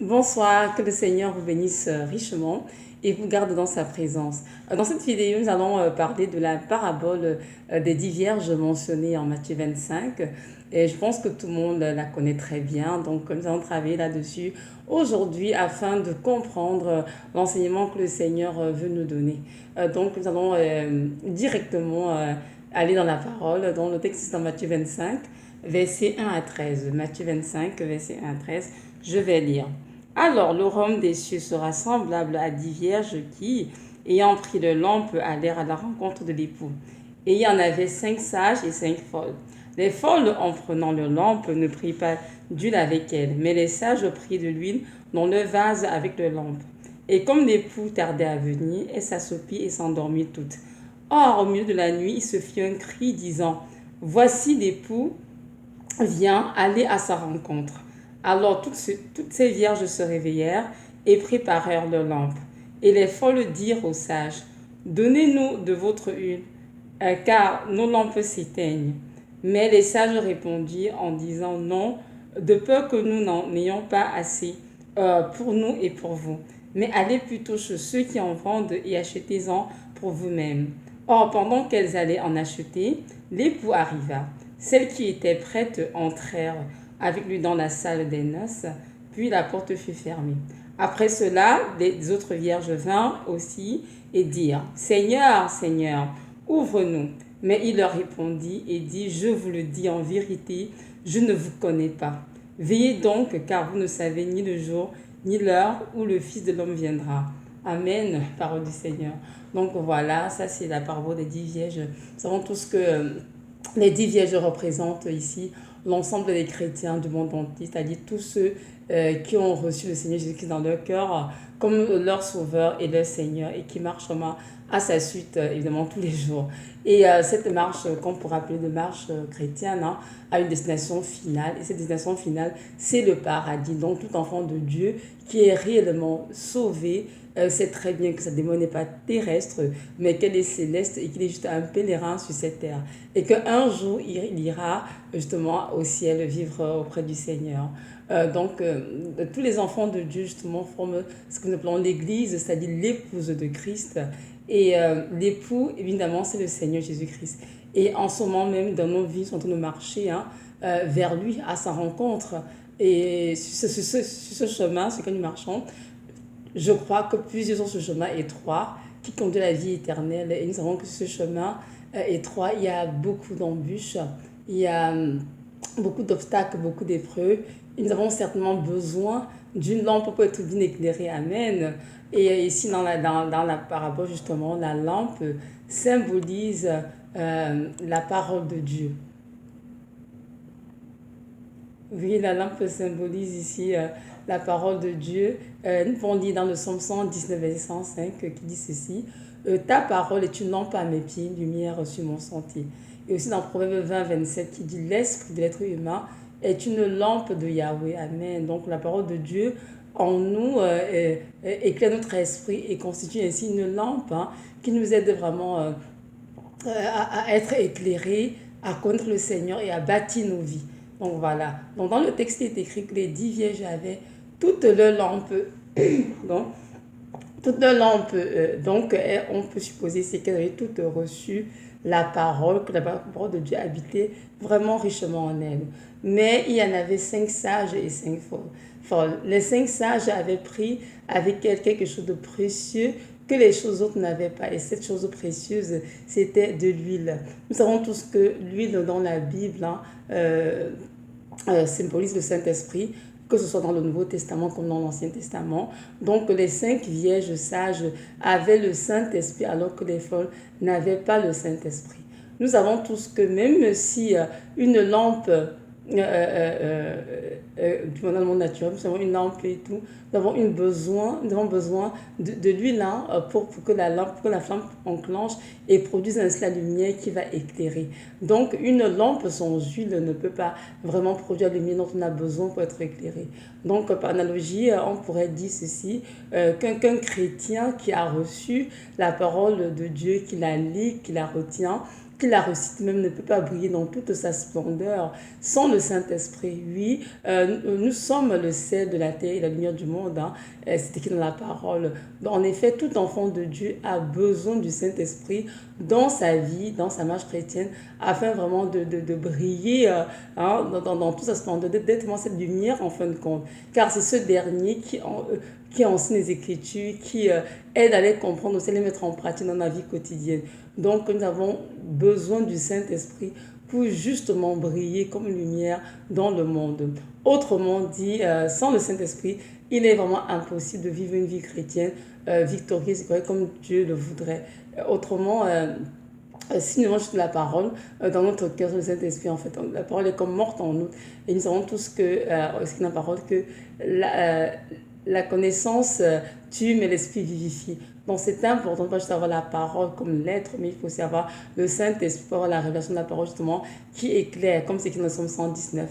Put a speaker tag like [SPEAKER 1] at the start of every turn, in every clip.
[SPEAKER 1] Bonsoir, que le Seigneur vous bénisse richement et vous garde dans sa présence. Dans cette vidéo, nous allons parler de la parabole des 10 vierges mentionnées en Matthieu 25. Et je pense que tout le monde la connaît très bien, donc nous allons travailler là-dessus aujourd'hui afin de comprendre l'enseignement que le Seigneur veut nous donner. Donc nous allons directement aller dans la parole, dont le texte est dans Matthieu 25, versets 1 à 13. Matthieu 25, versets 1 à 13, je vais lire. Alors le royaume des cieux sera semblable à 10 vierges qui, ayant pris le lampe, allèrent à la rencontre de l'époux. Et il y en avait 5 sages et 5 folles. Les folles, en prenant leur lampe, ne prirent pas d'huile avec elles, mais les sages prirent de l'huile dans le vase avec leur lampe. Et comme l'époux tardait à venir, elles s'assoupirent et s'endormirent toutes. Or, au milieu de la nuit, il se fit un cri disant, voici l'époux vient, allez à sa rencontre. Alors toutes ces vierges se réveillèrent et préparèrent leurs lampes. Et les folles dirent aux sages, donnez-nous de votre huile, car nos lampes s'éteignent. Mais les sages répondirent en disant, non, de peur que nous n'en ayons pas assez pour nous et pour vous. Mais allez plutôt chez ceux qui en vendent et achetez-en pour vous-mêmes. Or, pendant qu'elles allaient en acheter, l'époux arriva. Celles qui étaient prêtes entrèrent avec lui dans la salle des noces, puis la porte fut fermée. Après cela, les autres vierges vinrent aussi et dirent, Seigneur, Seigneur, ouvre-nous. Mais il leur répondit et dit, je vous le dis en vérité, je ne vous connais pas. Veillez donc, car vous ne savez ni le jour, ni l'heure où le Fils de l'homme viendra. Amen, parole du Seigneur. Donc voilà, ça c'est la parole des 10 vierges. Nous savons tous que les 10 vierges représentent ici l'ensemble des chrétiens du monde entier, c'est-à-dire tous ceux qui ont reçu le Seigneur Jésus-Christ dans leur cœur comme leur sauveur et leur Seigneur et qui marchent vraiment à sa suite, évidemment, tous les jours. Et cette marche, qu'on pourrait appeler de marche chrétienne, hein, a une destination finale. Et cette destination finale, c'est le paradis. Donc, tout enfant de Dieu qui est réellement sauvé sait très bien que sa démon n'est pas terrestre, mais qu'elle est céleste et qu'il est juste un pèlerin sur cette terre. Et qu'un jour, il ira justement au ciel vivre auprès du Seigneur. Tous les enfants de Dieu, justement, forment ce que nous appelons l'Église, c'est-à-dire l'épouse de Christ. Et l'époux, évidemment, c'est le Seigneur Jésus-Christ. Et en ce moment même, dans nos vies, nous sommes en train de marcher vers lui, à sa rencontre. Et sur ce chemin, sur lequel nous marchons, je crois que plusieurs sont ce chemin étroit qui conduit à la vie éternelle. Et nous savons que ce chemin étroit, il y a beaucoup d'embûches, il y a beaucoup d'obstacles, beaucoup d'épreuves. Et nous avons certainement besoin d'une lampe pour être bien éclairé. Amen. Et ici, dans la parabole, justement, la lampe symbolise la parole de Dieu. Oui, la lampe symbolise ici la parole de Dieu. Nous pouvons lire dans le psaume 119, verset 105, qui dit ceci, ta parole est une lampe à mes pieds, une lumière sur mon sentier. Et aussi dans Proverbe 20, 27, qui dit, l'esprit de l'être humain est une lampe de Yahweh. Amen. Donc la parole de Dieu en nous éclaire notre esprit et constitue ainsi une lampe qui nous aide vraiment à être éclairés, à connaître le Seigneur et à bâtir nos vies. Donc voilà. Donc dans le texte, il est écrit que les 10 vierges avaient toutes leurs lampes. donc, toutes leurs lampes. On peut supposer c'est qu'elles avaient toutes reçu la parole, que la parole de Dieu habitait vraiment richement en elles. Mais il y en avait 5 sages et 5 folles. Les 5 sages avaient pris avec elles quelque chose de précieux que les choses autres n'avaient pas. Et cette chose précieuse, c'était de l'huile. Nous savons tous que l'huile dans la Bible symbolise le Saint-Esprit, que ce soit dans le Nouveau Testament comme dans l'Ancien Testament. Donc les 5 vierges sages avaient le Saint-Esprit alors que les folles n'avaient pas le Saint-Esprit. Nous savons tous que même si une lampe dans le monde naturel, nous avons une lampe et tout, nous avons besoin de l'huile pour que la flamme enclenche et produise ainsi la lumière qui va éclairer. Donc une lampe sans huile ne peut pas vraiment produire la lumière dont on a besoin pour être éclairé. Donc par analogie, on pourrait dire ceci, qu'un chrétien qui a reçu la parole de Dieu, qui la lit, qui la retient, que la réussite même ne peut pas briller dans toute sa splendeur sans le Saint-Esprit. Oui, nous sommes le sel de la terre et la lumière du monde. Hein. C'est écrit dans la parole. En effet, tout enfant de Dieu a besoin du Saint-Esprit dans sa vie, dans sa marche chrétienne, afin vraiment de briller hein, dans toute sa splendeur, d'être vraiment cette lumière en fin de compte. Car c'est ce dernier qui enseigne les Écritures, qui aide à les comprendre, aussi à les mettre en pratique dans la vie quotidienne. Donc, nous avons besoin du Saint-Esprit pour justement briller comme une lumière dans le monde. Autrement dit, sans le Saint-Esprit, il est vraiment impossible de vivre une vie chrétienne victorieuse comme Dieu le voudrait. Autrement, si nous mangeons la parole dans notre cœur, le Saint-Esprit, en fait, la parole est comme morte en nous. Et nous savons tous que, ce qui est la parole, que la connaissance tue, mais l'esprit vivifie. Donc c'est important, pas juste avoir la parole comme lettre, mais il faut aussi avoir le Saint-Esprit pour avoir la révélation de la parole, justement, qui est claire, comme c'est écrit dans le Psaume 119.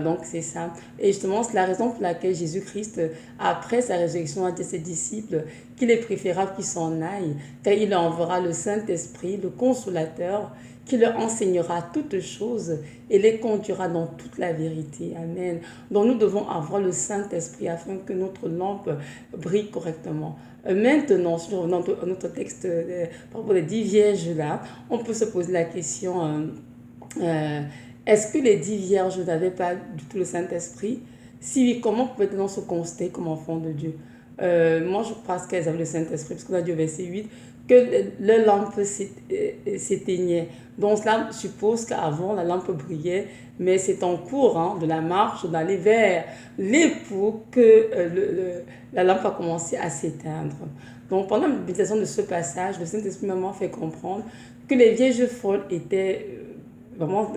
[SPEAKER 1] Donc c'est ça. Et justement, c'est la raison pour laquelle Jésus-Christ, après sa résurrection, a dit à ses disciples qu'il est préférable qu'ils s'en aillent, car il enverra le Saint-Esprit, le Consolateur, qui leur enseignera toutes choses et les conduira dans toute la vérité. Amen. Donc nous devons avoir le Saint-Esprit afin que notre lampe brille correctement. Maintenant, si je reviens à notre texte par rapport aux 10 vierges là, on peut se poser la question, est-ce que les 10 vierges n'avaient pas du tout le Saint-Esprit? Si oui, comment peut-on se constater comme enfant de Dieu? Moi, je pense qu'elles avaient le Saint-Esprit, parce qu'on a dit au verset 8 que le lampe s'éteignait. Donc, cela suppose qu'avant, la lampe brillait, mais c'est en cours hein, de la marche, d'aller vers l'époux que la lampe a commencé à s'éteindre. Donc, pendant la méditation de ce passage, le Saint-Esprit m'a fait comprendre que les vierges folles étaient vraiment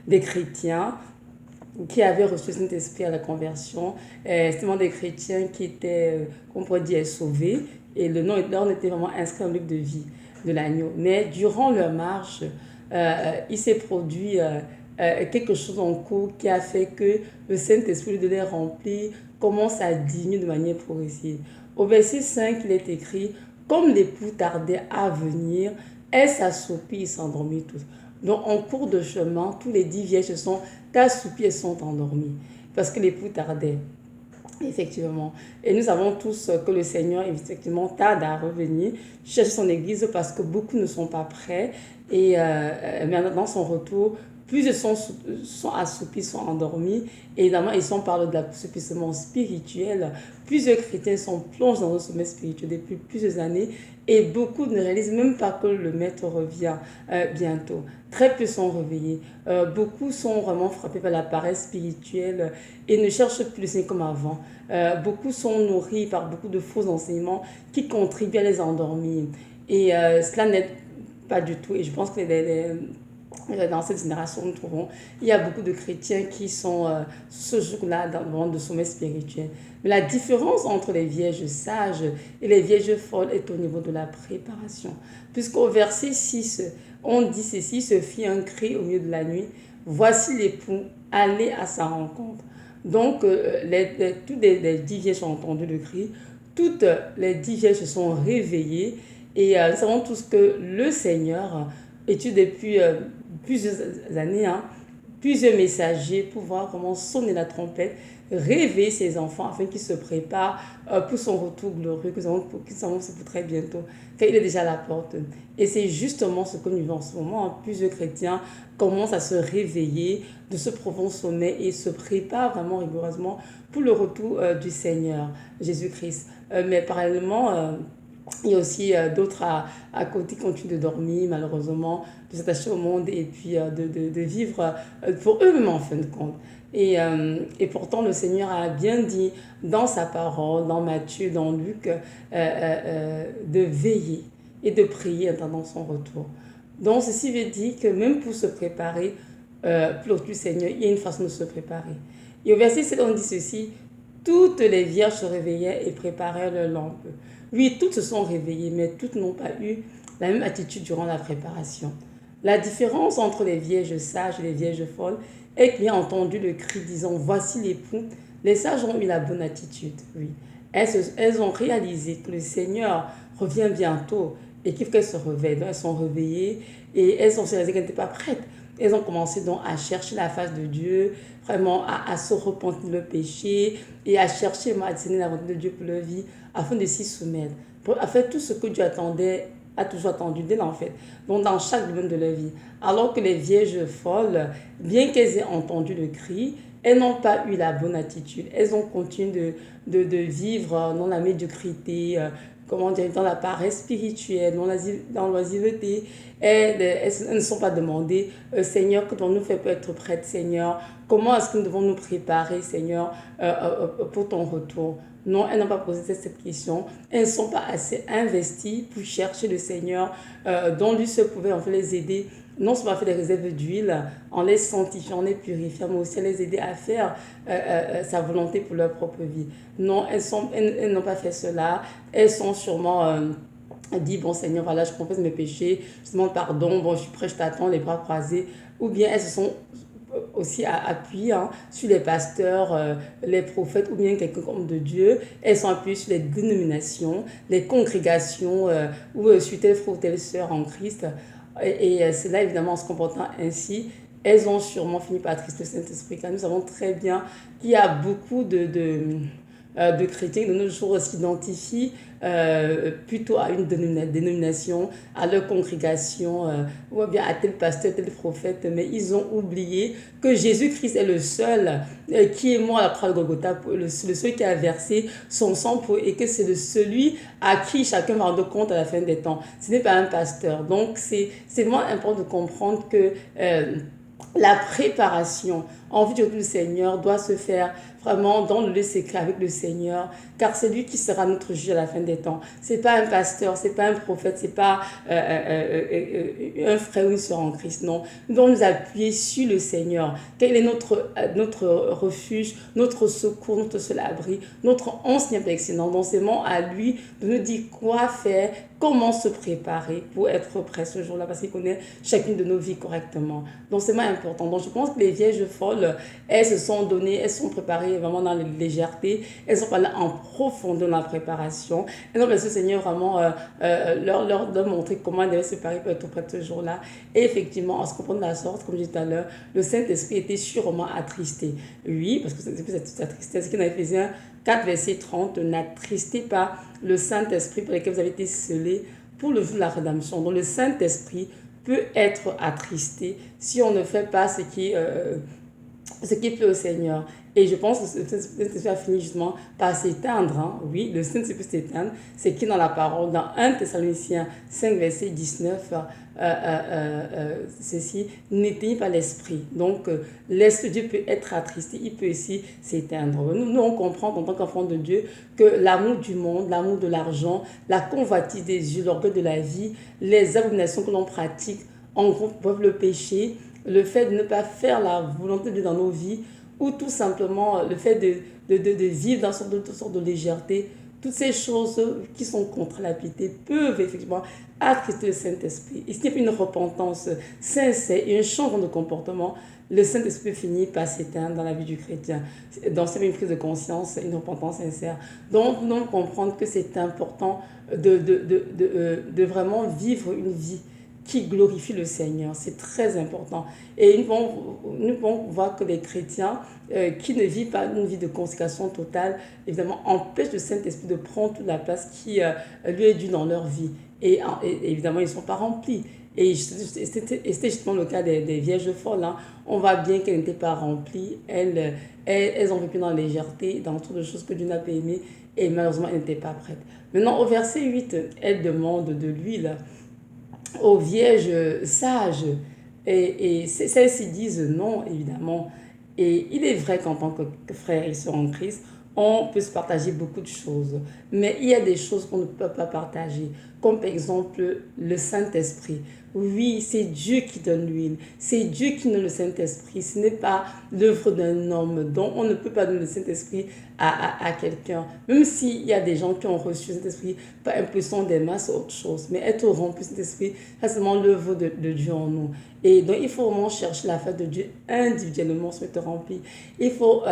[SPEAKER 1] des chrétiens qui avaient reçu le Saint-Esprit à la conversion. C'était vraiment des chrétiens qui étaient, on pourrait dire, sauvés. Et le nom était vraiment inscrit dans le livre de vie de l'agneau. Mais durant leur marche, il s'est produit quelque chose en cours qui a fait que le Saint-Esprit de les remplir commence à diminuer de manière progressive. Au verset 5, il est écrit « Comme l'époux tardait à venir, elle s'assoupit et s'endormit tous. » Donc, en cours de chemin, tous les 10 vierges se sont assoupis et sont endormis parce que l'époux tardait. Effectivement. Et nous savons tous que le Seigneur, effectivement, tarde à revenir chercher son Église parce que beaucoup ne sont pas prêts. Et maintenant, son retour, plusieurs sont assoupis, sont endormis. Et évidemment, ils sont parlé de l'assouplissement spirituel. Plusieurs chrétiens sont plongés dans un sommeil spirituel depuis plusieurs années. Et beaucoup ne réalisent même pas que le Maître revient bientôt. Très peu sont réveillés. Beaucoup sont vraiment frappés par la paresse spirituelle et ne cherchent plus le Seigneur comme avant. Beaucoup sont nourris par beaucoup de faux enseignements qui contribuent à les endormir. Et cela n'aide pas du tout. Et je pense que dans cette génération, nous trouvons, il y a beaucoup de chrétiens qui sont ce jour-là dans le monde de sommeil spirituel. Mais la différence entre les vierges sages et les vierges folles est au niveau de la préparation. Puisqu'au verset 6, on dit ceci, se fit un cri au milieu de la nuit, voici l'époux, allez à sa rencontre. Donc, toutes les 10 vierges ont entendu le cri, toutes les 10 vierges se sont réveillées et nous savons tous que le Seigneur étudie depuis plusieurs années, hein, plusieurs messagers pour voir comment sonner la trompette, réveiller ses enfants afin qu'ils se préparent pour son retour glorieux, que nous savons c'est pour très bientôt, car il est déjà à la porte. Et c'est justement ce que nous vivons en ce moment. Hein. Plusieurs chrétiens commencent à se réveiller de ce profond sommeil et se préparent vraiment rigoureusement pour le retour du Seigneur Jésus-Christ. Mais parallèlement, il y a aussi d'autres à côté qui continuent de dormir, malheureusement, de s'attacher au monde et puis de vivre pour eux-mêmes en fin de compte. Et pourtant, le Seigneur a bien dit dans sa parole, dans Matthieu, dans Luc, de veiller et de prier en attendant son retour. Donc, ceci veut dire que même pour se préparer pour le retour du Seigneur, il y a une façon de se préparer. Et au verset 7, on dit ceci, toutes les vierges se réveillaient et préparèrent leurs lampes. Oui, toutes se sont réveillées, mais toutes n'ont pas eu la même attitude durant la préparation. La différence entre les vierges sages et les vierges folles est qu'il y a entendu le cri disant « Voici l'époux ». Les sages ont eu la bonne attitude, oui. Elles ont réalisé que le Seigneur revient bientôt et qu'il faut qu'elles se réveillent. Donc, elles sont réveillées et elles ont réalisé qu'elles n'étaient pas prêtes. Elles ont commencé donc à chercher la face de Dieu, vraiment à se repentir de leur péché et à chercher à discerner la volonté de Dieu pour leur vie afin de s'y soumettre. Pour, à faire tout ce que Dieu attendait, a toujours attendu d'elle en fait, donc dans chaque domaine de leur vie. Alors que les vierges folles, bien qu'elles aient entendu le cri, elles n'ont pas eu la bonne attitude. Elles ont continué de vivre dans la médiocrité, comment dire, dans la paresse spirituelle, dans l'oisiveté. Elles ne sont pas demandées, Seigneur, que devons-nous faire pour être prêtes, Seigneur? Comment est-ce que nous devons nous préparer, Seigneur, pour ton retour? Non, elles n'ont pas posé cette question. Elles ne sont pas assez investies pour chercher le Seigneur, dont lui seul pouvait en fait les aider, non seulement à faire des réserves d'huile, en les sanctifiant, en les purifiant, mais aussi à les aider à faire sa volonté pour leur propre vie. Non, elles n'ont pas fait cela. Elles sont sûrement dit, bon Seigneur, voilà, je confesse mes péchés, je demande pardon, bon, je suis prêt, je t'attends, les bras croisés. Ou bien elles se sont aussi appuyées sur les pasteurs, les prophètes ou bien quelqu'un comme de Dieu. Elles sont appuyées sur les dénominations, les congrégations ou sur tel frère ou telle sœur en Christ. Et c'est là, évidemment, en se comportant ainsi, elles ont sûrement fini par attrister le Saint-Esprit. Car nous savons très bien qu'il y a beaucoup de chrétiens de nos jours s'identifient plutôt à une dénomination, à leur congrégation, ou bien à tel pasteur, tel prophète, mais ils ont oublié que Jésus-Christ est le seul qui est mort à la croix de Golgotha, le seul qui a versé son sang pour, et que c'est celui à qui chacun va rendre compte à la fin des temps. Ce n'est pas un pasteur. Donc c'est vraiment important de comprendre que la préparation en vue du Seigneur doit se faire vraiment dans le lieu secret avec le Seigneur, car c'est lui qui sera notre juge à la fin des temps. C'est pas un pasteur, c'est pas un prophète, c'est pas un frère ou une sœur en Christ, non. Nous devons nous appuyer sur le Seigneur. Quel est notre refuge, notre secours, notre seul abri, notre ancien excellent. Donc c'est vraiment à lui de nous dire quoi faire, comment se préparer pour être prêt ce jour-là, parce qu'il connaît chacune de nos vies correctement. Donc c'est vraiment important. Donc je pense que les vierges folles, elles se sont données, elles sont préparées vraiment dans la légèreté, elles sont pas là en profondeur dans la préparation. Elles ont laissé le Seigneur vraiment leur montrer comment elles devaient se préparer pour être prêtes ce jour-là. Et effectivement, en se comprenant de la sorte, comme je disais tout à l'heure, le Saint-Esprit était sûrement attristé. Oui, parce que c'est cette tristesse qui dans Éphésiens 4, verset 30, n'attristez pas le Saint-Esprit pour lequel vous avez été scellés pour le jour de la rédemption. Donc le Saint-Esprit peut être attristé si on ne fait pas ce qui plaît au Seigneur. Et je pense que le Saint-Esprit a fini justement par s'éteindre. Oui, le Saint-Esprit s'éteindre. C'est qui dans la parole, dans 1 Thessaloniciens 5, verset 19, ceci, n'éteignez pas l'esprit. Donc, l'esprit de Dieu peut être attristé, il peut aussi s'éteindre. Nous, on comprend en tant qu'enfants de Dieu que l'amour du monde, l'amour de l'argent, la convoitise des yeux, l'orgueil de la vie, les abominations que l'on pratique, en gros, peuvent le péché, le fait de ne pas faire la volonté de Dieu dans nos vies, ou tout simplement le fait de vivre dans une sorte de légèreté. Toutes ces choses qui sont contre la piété peuvent effectivement attrister le Saint-Esprit. Et s'il n'y a pas une repentance sincère et un changement de comportement, le Saint-Esprit finit par s'éteindre dans la vie du chrétien. Donc c'est une prise de conscience, une repentance sincère. Donc nous devons comprendre que c'est important de vraiment vivre une vie qui glorifie le Seigneur. C'est très important. Et nous pouvons voir que les chrétiens qui ne vivent pas une vie de consécration totale, évidemment, empêchent le Saint-Esprit de prendre toute la place qui lui est due dans leur vie. Et évidemment, ils ne sont pas remplis. Et c'était justement le cas des vierges folles. On voit bien qu'elles n'étaient pas remplies. Elles ont vécu dans la légèreté, dans toutes les choses que Dieu n'a pas aimées. Et malheureusement, elles n'étaient pas prêtes. Maintenant, au verset 8, elle demande de l'huile aux vierges sages. Et celles-ci disent non, évidemment. Et il est vrai qu'en tant que frères et sœurs en Christ, on peut se partager beaucoup de choses. Mais il y a des choses qu'on ne peut pas partager, comme par exemple le Saint-Esprit. Oui, c'est Dieu qui donne l'huile. C'est Dieu qui donne le Saint-Esprit. Ce n'est pas l'œuvre d'un homme. Donc, on ne peut pas donner le Saint-Esprit à quelqu'un. Même s'il y a des gens qui ont reçu le Saint-Esprit par impression des masses, c'est autre chose. Mais être rempli du Saint-Esprit, c'est seulement l'œuvre de Dieu en nous. Et donc, il faut vraiment chercher la face de Dieu individuellement, se mettre rempli. Il faut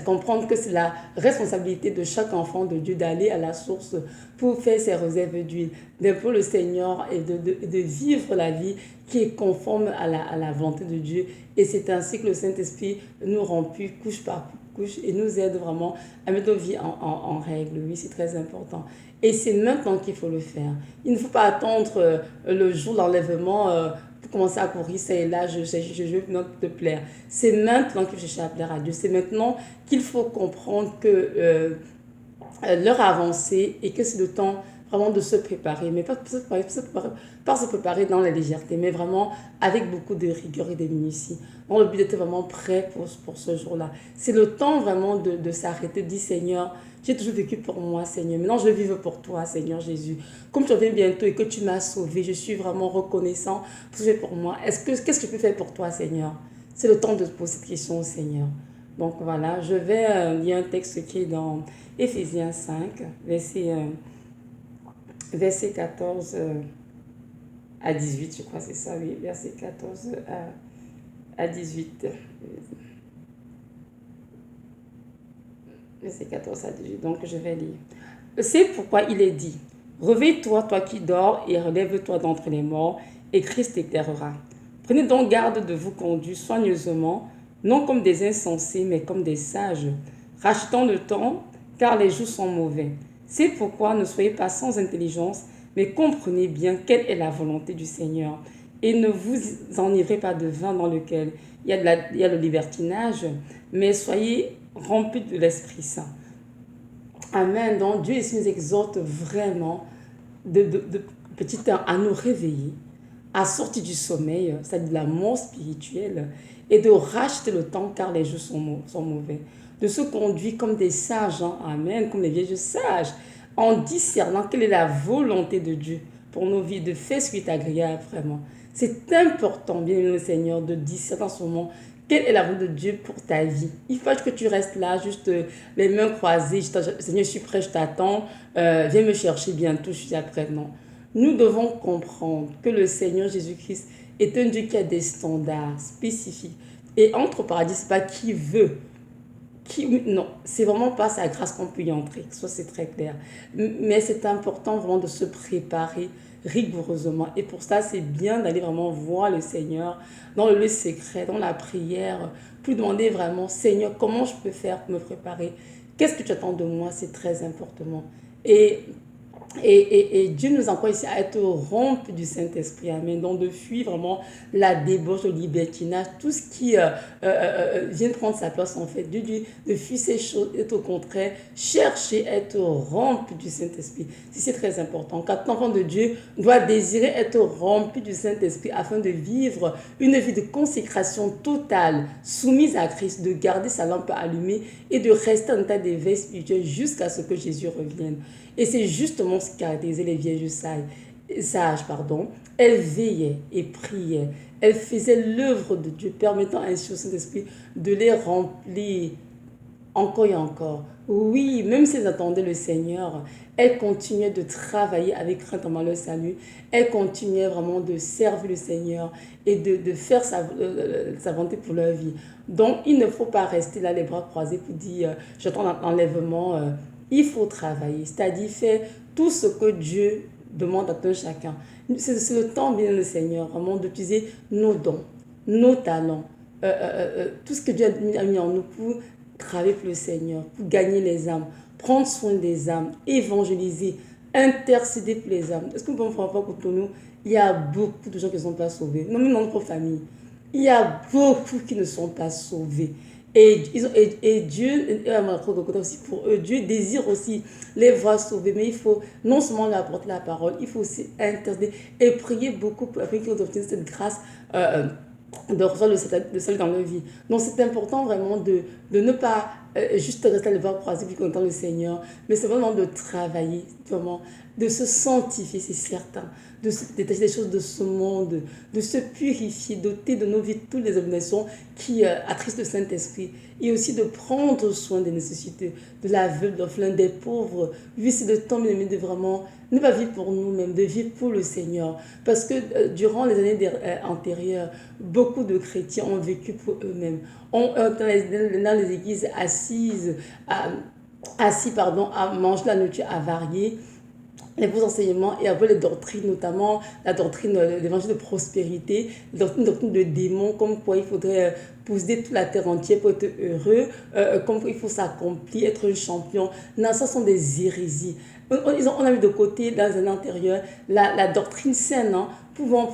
[SPEAKER 1] comprendre que c'est la responsabilité de chaque enfant de Dieu d'aller à la source pour faire ses réserves d'huile, d'imposer le Seigneur et de vivre la vie qui est conforme à la volonté de Dieu. Et c'est ainsi que le Saint-Esprit nous remplit couche par couche et nous aide vraiment à mettre nos vies en règle. Oui, c'est très important. Et c'est maintenant qu'il faut le faire. Il ne faut pas attendre le jour de l'enlèvement pour commencer à courir, c'est là, je veux maintenant te plaire. C'est maintenant qu'il faut chercher à plaire à Dieu. C'est maintenant qu'il faut comprendre que l'heure a avancé et que c'est le temps vraiment de se préparer. Mais pas se préparer dans la légèreté, mais vraiment avec beaucoup de rigueur et de minutie. Dans le but d'être vraiment prêt pour ce jour-là. C'est le temps vraiment de s'arrêter, de dire Seigneur, j'ai toujours vécu pour moi, Seigneur. Maintenant, je vis pour toi, Seigneur Jésus. Comme tu reviens bientôt et que tu m'as sauvé, je suis vraiment reconnaissant pour ce que tu fais pour moi. Qu'est-ce que je peux faire pour toi, Seigneur? C'est le temps de poser cette question au Seigneur. Donc voilà, je vais lire un texte qui est dans Éphésiens 5, verset 14 à 18, je crois que c'est ça, oui, verset 14 à 18. Verset 14 à 18, donc je vais lire. C'est pourquoi il est dit, réveille-toi, toi qui dors, et relève-toi d'entre les morts, et Christ t'éclairera. Prenez donc garde de vous conduire soigneusement, non comme des insensés, mais comme des sages, rachetant le temps, car les jours sont mauvais. C'est pourquoi ne soyez pas sans intelligence, mais comprenez bien quelle est la volonté du Seigneur. Et ne vous enivrez pas de vin dans lequel il y a le libertinage, mais soyez remplis de l'Esprit Saint. Amen. Donc Dieu ici nous exhorte vraiment petit temps à nous réveiller, à sortir du sommeil, c'est-à-dire de la mort spirituelle, et de racheter le temps car les jours sont mauvais. De se conduire comme des sages, hein, amen, comme les vieilles sages, en discernant quelle est la volonté de Dieu pour nos vies, de faire ce qui est agréable vraiment. C'est important, bien aimé le Seigneur, de discerner en ce moment quelle est la volonté de Dieu pour ta vie. Il faut que tu restes là, juste les mains croisées. Seigneur, je suis prêt, je t'attends. Viens me chercher bientôt, je suis prêt. Non. Nous devons comprendre que le Seigneur Jésus-Christ est un Dieu qui a des standards spécifiques. Et entre au paradis, ce n'est pas qui veut. Non, c'est vraiment pas sa grâce qu'on peut y entrer. Ça, c'est très clair. Mais c'est important vraiment de se préparer rigoureusement. Et pour ça, c'est bien d'aller vraiment voir le Seigneur dans le lieu secret, dans la prière, pour demander vraiment, Seigneur, comment je peux faire pour me préparer? Qu'est-ce que tu attends de moi? C'est très important. Et Dieu nous encourage ici à être rompus du Saint-Esprit. Amen. Donc de fuir vraiment la débauche, le libertinage, tout ce qui vient prendre sa place en fait. Dieu dit de fuir ces choses et au contraire, chercher à être rempli du Saint-Esprit. C'est très important. Car l'enfant de Dieu doit désirer être rempli du Saint-Esprit afin de vivre une vie de consécration totale, soumise à Christ, de garder sa lampe allumée et de rester en état d'éveil spirituel jusqu'à ce que Jésus revienne. Et c'est justement ce qui caractérisait les vierges sages. Elles veillaient et priaient. Elles faisaient l'œuvre de Dieu, permettant ainsi au Saint-Esprit de les remplir encore et encore. Oui, même si elles attendaient le Seigneur, elles continuaient de travailler avec crainte en leur salut. Elles continuaient vraiment de servir le Seigneur et de faire sa volonté pour leur vie. Donc, il ne faut pas rester là les bras croisés pour dire j'attends l'enlèvement. Il faut travailler, c'est-à-dire faire tout ce que Dieu demande à tout chacun. C'est le temps, bien le Seigneur, vraiment d'utiliser nos dons, nos talents, tout ce que Dieu a mis en nous pour travailler pour le Seigneur, pour gagner les âmes, prendre soin des âmes, évangéliser, intercéder pour les âmes. Est-ce que vous pouvez me faire pour nous? Il y a beaucoup de gens qui ne sont pas sauvés, non, même dans notre famille. Il y a beaucoup qui ne sont pas sauvés. Et Dieu, aussi pour eux, Dieu désire aussi les voir sauvés. Mais il faut non seulement leur apporter la parole, il faut aussi intercéder et prier beaucoup afin qu'ils obtiennent cette grâce de recevoir le salut dans leur vie. Donc c'est important vraiment de ne pas juste rester à les bras croisés puis content le Seigneur, mais c'est vraiment de travailler, vraiment, de se sanctifier, c'est certain, de se détacher des choses de ce monde, de se purifier, d'ôter de nos vies toutes les abominations qui attristent le Saint-Esprit, et aussi de prendre soin des nécessités, de la veuve, de l'orphelin, des pauvres. Oui, c'est le temps, bien aimé, de vraiment ne pas vivre pour nous-mêmes, de vivre pour le Seigneur. Parce que durant les années antérieures, beaucoup de chrétiens ont vécu pour eux-mêmes. Dans les églises assises, assis pardon, à manger la nourriture avariée, les beaux enseignements et après les doctrines, notamment la doctrine de l'évangile de prospérité, la doctrine de démons, comme quoi il faudrait posséder toute la terre entière pour être heureux, comme quoi il faut s'accomplir, être un champion. Non, ça sont des hérésies. On a mis de côté dans un antérieur la doctrine saine, hein, pouvant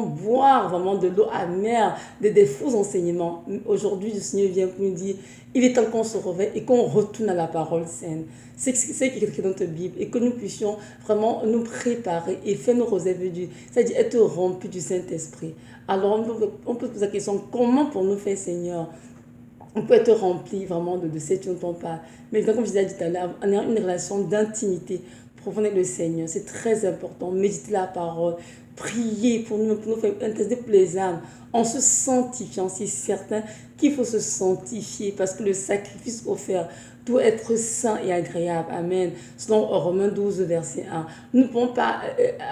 [SPEAKER 1] boire vraiment de l'eau amère, des faux enseignements. Aujourd'hui, le Seigneur vient pour nous dire, il est temps qu'on se réveille et qu'on retourne à la parole saine. C'est écrit dans notre Bible et que nous puissions vraiment nous préparer et faire nos rosaires vœux, c'est-à-dire être remplis du Saint-Esprit. Alors on peut se poser la question, comment pour nous faire Seigneur? On peut être rempli vraiment de cette dont on parle. Mais comme je disais tout à l'heure, on a une relation d'intimité profonde avec le Seigneur. C'est très important. Méditer la parole, prier pour nous faire intercéder pour les âmes, en se sanctifiant. C'est certain qu'il faut se sanctifier parce que le sacrifice offert doit être saint et agréable. Amen. Selon Romains 12, verset 1. Nous ne pouvons pas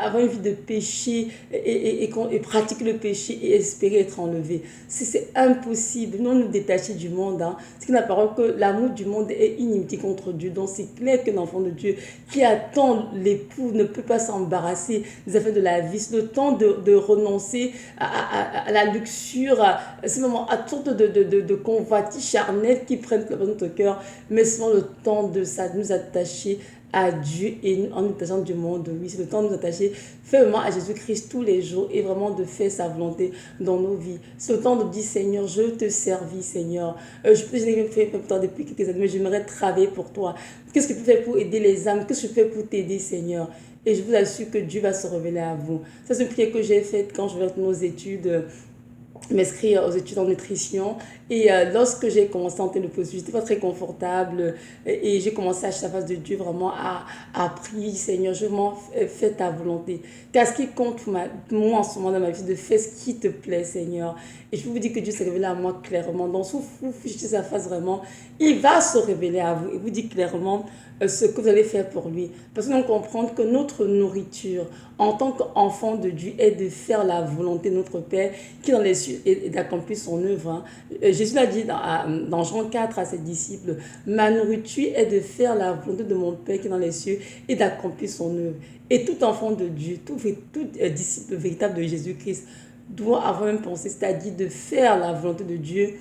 [SPEAKER 1] avoir une vie de péché et pratiquer le péché et espérer être enlevé. C'est impossible. Nous détacher du monde. Hein. C'est que la parole que l'amour du monde est inimitié contre Dieu. Donc c'est clair qu'un enfant de Dieu qui attend l'époux ne peut pas s'embarrasser des affaires de la vie. C'est le temps de renoncer à la luxure, c'est vraiment à toutes de convoitises charnelles qui prennent place dans notre cœur, mais c'est le temps de nous attacher à Dieu et en nous attachant du monde. Oui, c'est le temps de nous attacher fermement à Jésus-Christ tous les jours et vraiment de faire sa volonté dans nos vies. C'est le temps de dire, Seigneur, je te servis, Seigneur. Je peux faire depuis quelques années, mais j'aimerais travailler pour toi. Qu'est-ce que je peux faire pour aider les âmes? Qu'est-ce que je fais pour t'aider, Seigneur? Et je vous assure que Dieu va se révéler à vous. Ça, c'est une prière que j'ai faite quand je vais faire nos études, m'inscrire aux études en nutrition. Et lorsque j'ai commencé à entrer le processus, j'étais pas très confortable. Et j'ai commencé à acheter la face de Dieu, vraiment à prier, Seigneur, je m'en fais ta volonté. Car ce qui compte pour moi en ce moment dans ma vie, de faire ce qui te plaît, Seigneur. Et je peux vous dire que Dieu s'est révélé à moi clairement. Donc, si vous fichez sa face vraiment, il va se révéler à vous et vous dit clairement ce que vous allez faire pour lui. Parce que nous comprenons que notre nourriture, en tant qu'enfant de Dieu, est de faire la volonté de notre Père qui est dans les cieux et d'accomplir son œuvre. Hein. Jésus l'a dit dans Jean 4 à ses disciples, ma nourriture est de faire la volonté de mon Père qui est dans les cieux et d'accomplir son œuvre. Et tout enfant de Dieu, tout disciple véritable de Jésus-Christ doit avoir une pensée, c'est-à-dire de faire la volonté de Dieu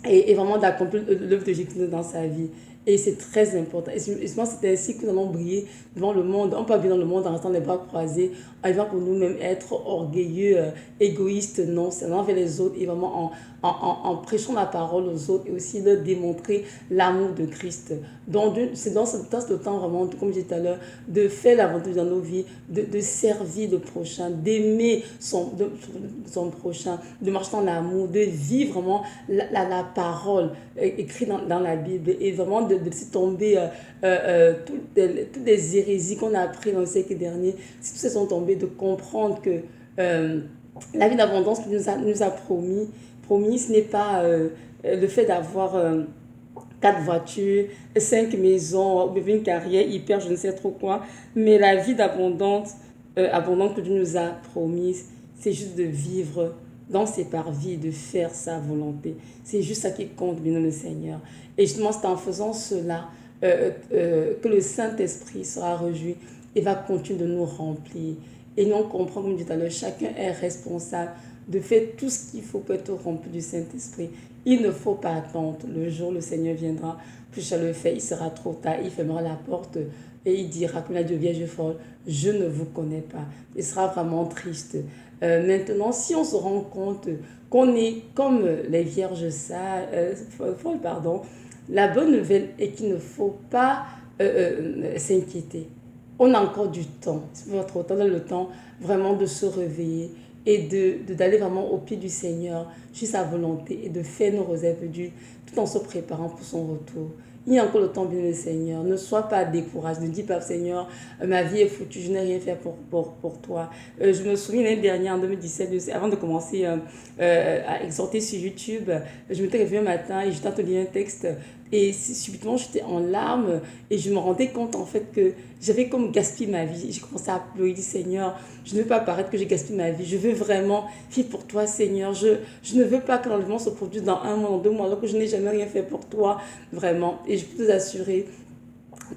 [SPEAKER 1] et vraiment d'accomplir l'œuvre de Jésus dans sa vie. Et c'est très important. Et justement, c'est ainsi que nous allons briller devant le monde. On peut pas briller dans le monde en restant les bras croisés, en vivant pour nous-mêmes être orgueilleux, égoïstes. Non, c'est envers les autres et vraiment en prêchant la parole aux autres et aussi de démontrer l'amour de Christ. Donc, c'est dans ce temps vraiment, comme je disais tout à l'heure, de faire la volonté dans nos vies, de servir le prochain, d'aimer son prochain, de marcher dans l'amour, de vivre vraiment la parole écrite dans la Bible et vraiment de laisser tomber toutes les hérésies qu'on a apprises dans le siècle dernier. Si toutes ces sont tombées, de comprendre que la vie d'abondance qu'il nous a promis, ce n'est pas le fait d'avoir 4 voitures, 5 maisons, ou une carrière hyper, je ne sais trop quoi, mais la vie abondante que Dieu nous a promise, c'est juste de vivre dans ses parvis, de faire sa volonté. C'est juste ça qui compte, bien le Seigneur. Et justement, c'est en faisant cela que le Saint-Esprit sera réjoui et va continuer de nous remplir. Et nous, on comprend, comme je disais tout à l'heure, chacun est responsable de faire tout ce qu'il faut pour être rempli du Saint-Esprit. Il ne faut pas attendre. Le jour où le Seigneur viendra, puis je le fais, il sera trop tard, il fermera la porte et il dira, comme l'a dit Vierge folle, je ne vous connais pas. Il sera vraiment triste. Maintenant, si on se rend compte qu'on est comme les vierges folles, pardon, la bonne nouvelle est qu'il ne faut pas s'inquiéter. On a encore du temps. C'est votre temps, le temps vraiment de se réveiller et d'aller vraiment au pied du Seigneur, juste sa volonté et de faire nos rosaires de Dieu, tout tout en se préparant pour son retour. Il y a encore le temps, bien le Seigneur. Ne sois pas découragé. Ne dis pas, Seigneur, ma vie est foutue, je n'ai rien fait pour toi. Je me souviens l'année dernière, en 2017, avant de commencer à exhorter sur YouTube, je m'étais réveillée un matin et j'étais en train de lire un texte. Et subitement, j'étais en larmes et je me rendais compte en fait que j'avais comme gaspillé ma vie. J'ai commencé à pleurer, dit Seigneur, je ne veux pas paraître que j'ai gaspillé ma vie. Je veux vraiment vivre pour toi, Seigneur. Je ne veux pas que l'enlèvement se produise dans 1 mois, dans 2 mois, alors que je n'ai jamais rien fait pour toi, vraiment. Et je peux vous assurer,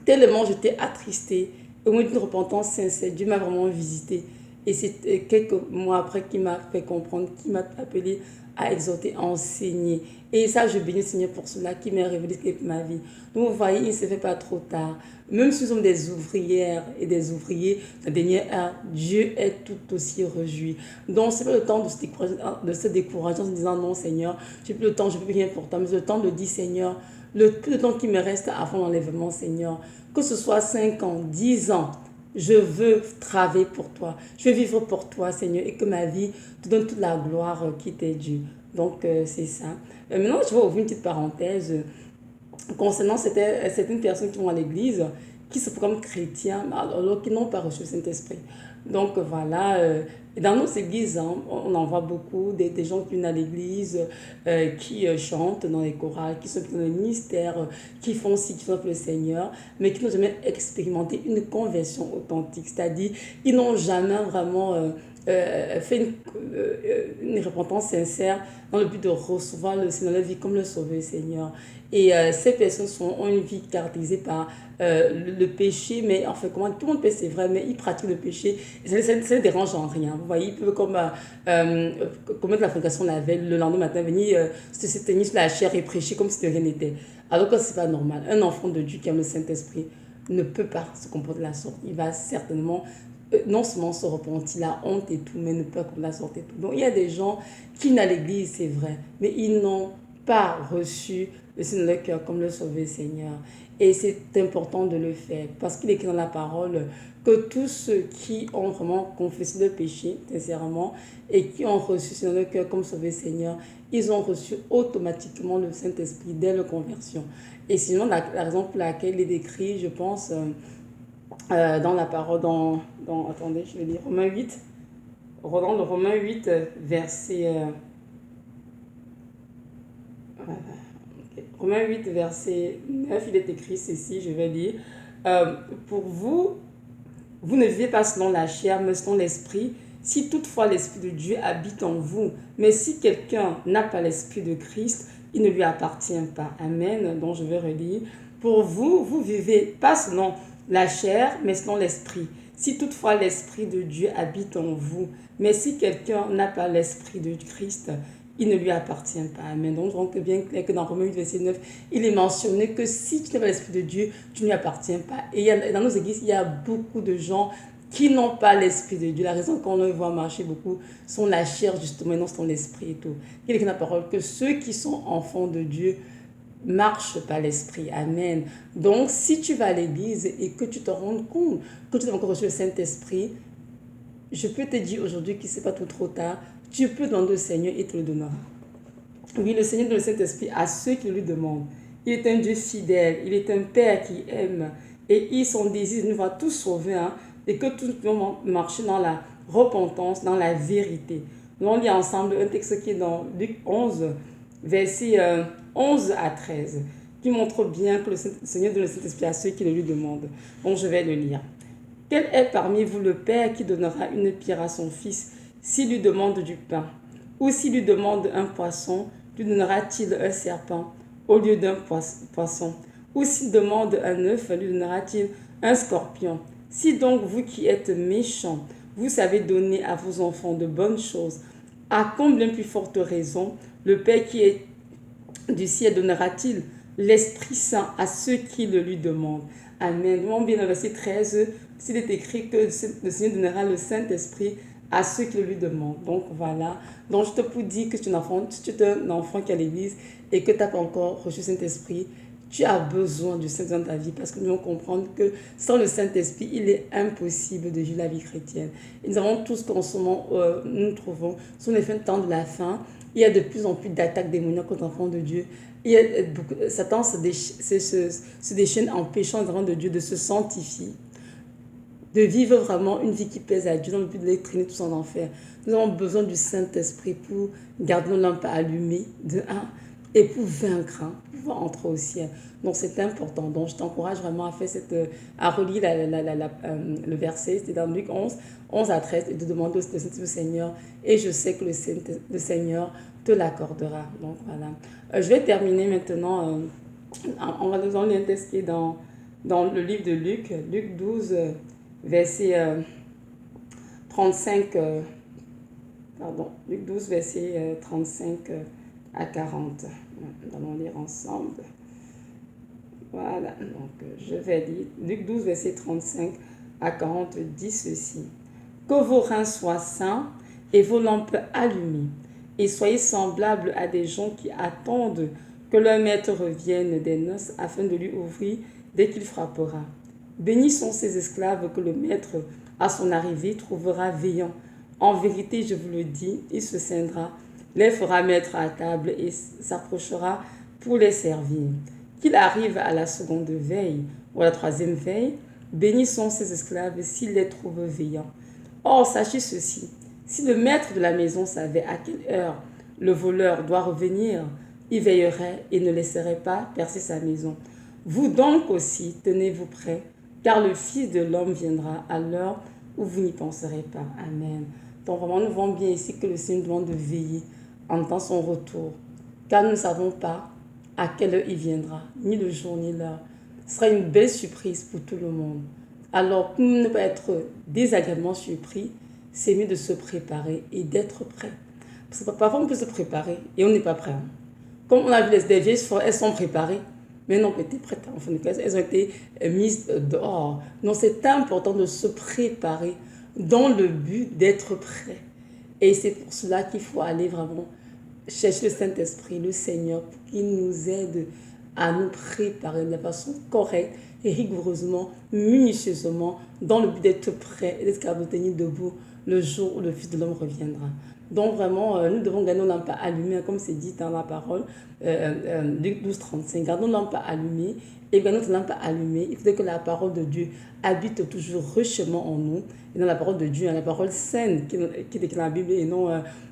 [SPEAKER 1] tellement j'étais attristée, au moins d'une repentance sincère, Dieu m'a vraiment visité. Et c'est quelques mois après qu'il m'a fait comprendre, qu'il m'a appelé à exhorter, à enseigner. Et ça, je bénis le Seigneur pour cela, qui m'a révélé ce qu'est ma vie. Donc, vous voyez, il ne se fait pas trop tard. Même si nous sommes des ouvrières et des ouvriers, la dernière heure, Dieu est tout aussi réjoui. Donc, ce n'est pas le temps de se décourager en se disant non, Seigneur, je n'ai plus le temps, je ne peux rien pour toi. Mais c'est le temps de dire, Seigneur, le temps qui me reste avant l'enlèvement, Seigneur, que ce soit 5 ans, 10 ans, je veux travailler pour toi. Je veux vivre pour toi, Seigneur, et que ma vie te donne toute la gloire qui t'est due. Donc, c'est ça. Maintenant, je vais ouvrir une petite parenthèse concernant certaines personnes qui vont à l'église, qui se proclament chrétiens, alors qu'ils n'ont pas reçu le Saint-Esprit. Donc voilà, dans nos églises, hein, on en voit beaucoup, des gens qui viennent à l'église, qui chantent dans les chorales, qui sont dans les ministères, qui font ci, qui font pour le Seigneur, mais qui n'ont jamais expérimenté une conversion authentique. C'est-à-dire, ils n'ont jamais vraiment fait une repentance sincère dans le but de recevoir le Seigneur, leur vie comme le Sauveur Seigneur. Et ces personnes ont une vie caractérisée par le péché, mais enfin, comment tout le monde peut, c'est vrai, mais ils pratiquent le péché, et ça ne les dérange en rien. Vous voyez, ils peuvent comme commettre la fréquentation la veille, le lendemain matin, venir se tenir sur la chair et prêcher comme si de rien n'était. Alors que ce n'est pas normal. Un enfant de Dieu qui aime le Saint-Esprit ne peut pas se comporter de la sorte. Il va certainement non seulement se repentir, la honte et tout, mais ne pas comme la sorte et tout. Donc il y a des gens qui viennent à l'église, c'est vrai, mais ils n'ont pas reçu le Seigneur dans leur cœur comme le Sauveur Seigneur. Et c'est important de le faire parce qu'il est écrit dans la parole que tous ceux qui ont vraiment confessé le péché, sincèrement, et qui ont reçu le Seigneur dans leur cœur comme Sauveur Seigneur, ils ont reçu automatiquement le Saint-Esprit dès leur conversion. Et sinon, la raison pour laquelle il est décrit, je pense, dans la parole, attendez, je vais lire Romains 8, dans le Romains 8, verset... Romains 8, verset 9, il est écrit ceci, je vais lire. Pour vous, vous ne vivez pas selon la chair, mais selon l'esprit, si toutefois l'Esprit de Dieu habite en vous. Mais si quelqu'un n'a pas l'Esprit de Christ, il ne lui appartient pas. Amen. Donc je vais relire. Pour vous, vous vivez pas selon la chair, mais selon l'Esprit. Si toutefois l'Esprit de Dieu habite en vous. Mais si quelqu'un n'a pas l'Esprit de Christ, il ne lui appartient pas. Amen. Donc, je vois que bien clair que dans Romains 8, verset 9, il est mentionné que si tu n'as pas l'Esprit de Dieu, tu ne lui appartiens pas. Et dans nos églises, il y a beaucoup de gens qui n'ont pas l'Esprit de Dieu. La raison qu'on les voit marcher beaucoup sont la chair, justement, et non sont l'Esprit et tout. Il est écrit dans la parole que ceux qui sont enfants de Dieu marchent par l'Esprit. Amen. Donc, si tu vas à l'église et que tu te rends compte que tu n'as encore reçu le Saint-Esprit, je peux te dire aujourd'hui qu'il n'est pas tout trop tard. Tu peux demander au Seigneur et te le donnera. Oui, le Seigneur donne le Saint-Esprit à ceux qui lui demandent. Il est un Dieu fidèle, il est un Père qui aime. Et son désir nous va tous sauver, hein, et que tous puissions marcher dans la repentance, dans la vérité. Nous on lit ensemble un texte qui est dans Luc 11, versets 11 à 13, qui montre bien que le Seigneur donne le Saint-Esprit à ceux qui le lui demandent. Donc je vais le lire. Quel est parmi vous le Père qui donnera une pierre à son fils s'il lui demande du pain? Ou s'il lui demande un poisson, lui donnera-t-il un serpent au lieu d'un poisson? Ou s'il demande un œuf, lui donnera-t-il un scorpion? Si donc vous qui êtes méchants, vous savez donner à vos enfants de bonnes choses, à combien plus forte raison le Père qui est du ciel donnera-t-il l'Esprit Saint à ceux qui le lui demandent? Amen. Nous bien dans le verset 13, s'il est écrit que le Seigneur donnera le Saint-Esprit à ceux qui le lui demandent. Donc voilà. Donc je te peux dire que tu es un enfant qui est à l'église et que tu n'as pas encore reçu le Saint-Esprit, tu as besoin du Saint-Esprit dans ta vie parce que nous devons comprendre que sans le Saint-Esprit, il est impossible de vivre la vie chrétienne. Et nous avons tous qu'en ce moment, nous trouvons sur les fins de temps de la fin. Il y a de plus en plus d'attaques démoniaques aux enfants de Dieu. Satan se déchaîne en péchant devant de Dieu de se sanctifier, de vivre vraiment une vie qui plaise à Dieu dans le but de les traîner tous en enfer. Nous avons besoin du Saint-Esprit pour garder nos lampes allumées, de un, et pour vaincre, pour pouvoir entrer au ciel. Donc c'est important. Donc je t'encourage vraiment à faire à relire le verset, c'est dans Luc 11 à 13, et de demander au Seigneur. Et je sais que le Seigneur te l'accordera. Donc voilà. Je vais terminer maintenant. On va dans un texte qui est dans le livre de Luc, Luc 12, verset 35, Luc 12, verset 35 à 40. Nous allons lire ensemble. Voilà, donc je vais lire. Luc 12, verset 35 à 40 dit ceci. Que vos reins soient sains et vos lampes allumées, et soyez semblables à des gens qui attendent que leur maître revienne des noces afin de lui ouvrir dès qu'il frappera. Bénis sont ces esclaves que le maître, à son arrivée, trouvera veillant. En vérité, je vous le dis, il se scindra, les fera mettre à table et s'approchera pour les servir. Qu'il arrive à la seconde veille ou à la troisième veille, bénis sont ces esclaves s'il les trouve veillants. Or, sachez ceci, si le maître de la maison savait à quelle heure le voleur doit revenir, il veillerait et ne laisserait pas percer sa maison. Vous donc aussi, tenez-vous prêts, car le Fils de l'homme viendra à l'heure où vous n'y penserez pas. Amen. Donc vraiment, nous voyons bien ici que le Seigneur demande de veiller en temps son retour, car nous ne savons pas à quelle heure il viendra, ni le jour ni l'heure. Ce sera une belle surprise pour tout le monde. Alors, pour ne pas être désagréablement surpris, c'est mieux de se préparer et d'être prêt. Parce que parfois, on peut se préparer et on n'est pas prêt. Comme on a vu les vieilles, elles sont préparées, mais n'ont pas été prêtes. En fin de compte, elles ont été mises dehors. Donc, c'est important de se préparer dans le but d'être prêt. Et c'est pour cela qu'il faut aller vraiment chercher le Saint-Esprit, le Seigneur, pour qu'il nous aide à nous préparer de façon correcte et rigoureusement, minutieusement, dans le but d'être prêt et d'être capable de tenir debout le jour où le Fils de l'homme reviendra. Donc vraiment, nous devons garder nos lampes allumées, comme c'est dit dans la parole, Luc 12, 35. Gardons nos lampes allumées, et gardons notre lampe allumée. Il faudrait que la parole de Dieu habite toujours richement en nous. Et dans la parole de Dieu, la parole saine qui est dans la Bible et non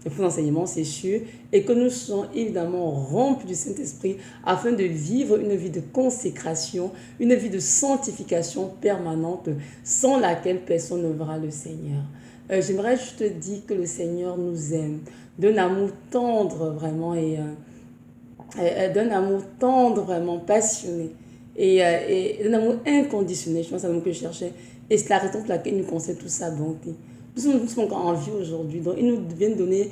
[SPEAKER 1] les faux enseignements, c'est sûr. Et que nous soyons évidemment remplis du Saint-Esprit afin de vivre une vie de consécration, une vie de sanctification permanente sans laquelle personne ne verra le Seigneur. J'aimerais juste te dire que le Seigneur nous aime d'un amour tendre vraiment et d'un amour tendre vraiment passionné et d'un amour inconditionnel. Je pense à l'amour que je cherchais et c'est la raison pour laquelle il nous concède toute sa bonté. Nous sommes encore en vie aujourd'hui, donc il nous vient donner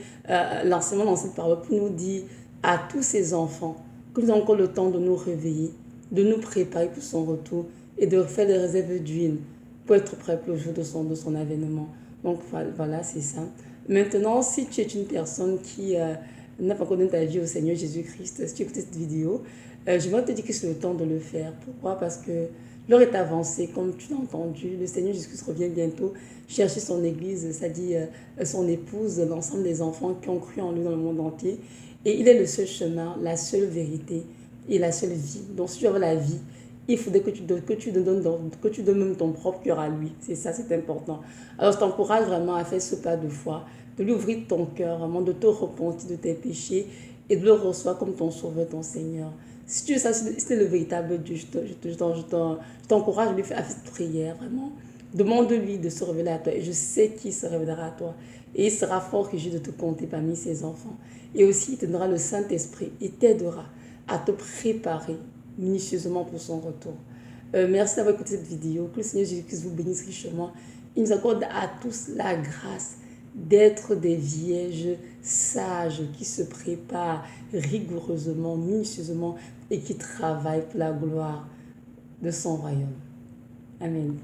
[SPEAKER 1] l'enseignement dans cette parole pour nous dire à tous ces enfants que nous avons encore le temps de nous réveiller, de nous préparer pour son retour et de faire des réserves d'huile pour être prêt pour le jour de son avènement. Donc voilà, c'est ça. Maintenant, si tu es une personne qui n'a pas connu ta vie au Seigneur Jésus-Christ, si tu écoutes cette vidéo, je vais te dire que c'est le temps de le faire. Pourquoi? Parce que l'heure est avancée, comme tu l'as entendu. Le Seigneur Jésus-Christ revient bientôt chercher son église, c'est-à-dire son épouse, l'ensemble des enfants qui ont cru en lui dans le monde entier. Et il est le seul chemin, la seule vérité et la seule vie. Donc si tu veux la vie, il faudrait que tu donnes même ton propre cœur à lui. C'est ça, c'est important. Alors, je t'encourage vraiment à faire ce pas de foi, de lui ouvrir ton cœur, vraiment de te repentir de tes péchés et de le recevoir comme ton sauveur, ton Seigneur. Si tu veux ça, c'est le véritable Dieu. Je t'encourage à lui faire cette prière, vraiment. Demande-lui de se révéler à toi et je sais qu'il se révélera à toi. Et il sera fort réjoui de te compter parmi ses enfants. Et aussi, il te donnera le Saint-Esprit et t'aidera à te préparer minutieusement pour son retour. Merci d'avoir écouté cette vidéo. Que le Seigneur Jésus-Christ vous bénisse richement. Il nous accorde à tous la grâce d'être des vierges sages qui se préparent rigoureusement, minutieusement et qui travaillent pour la gloire de son royaume. Amen.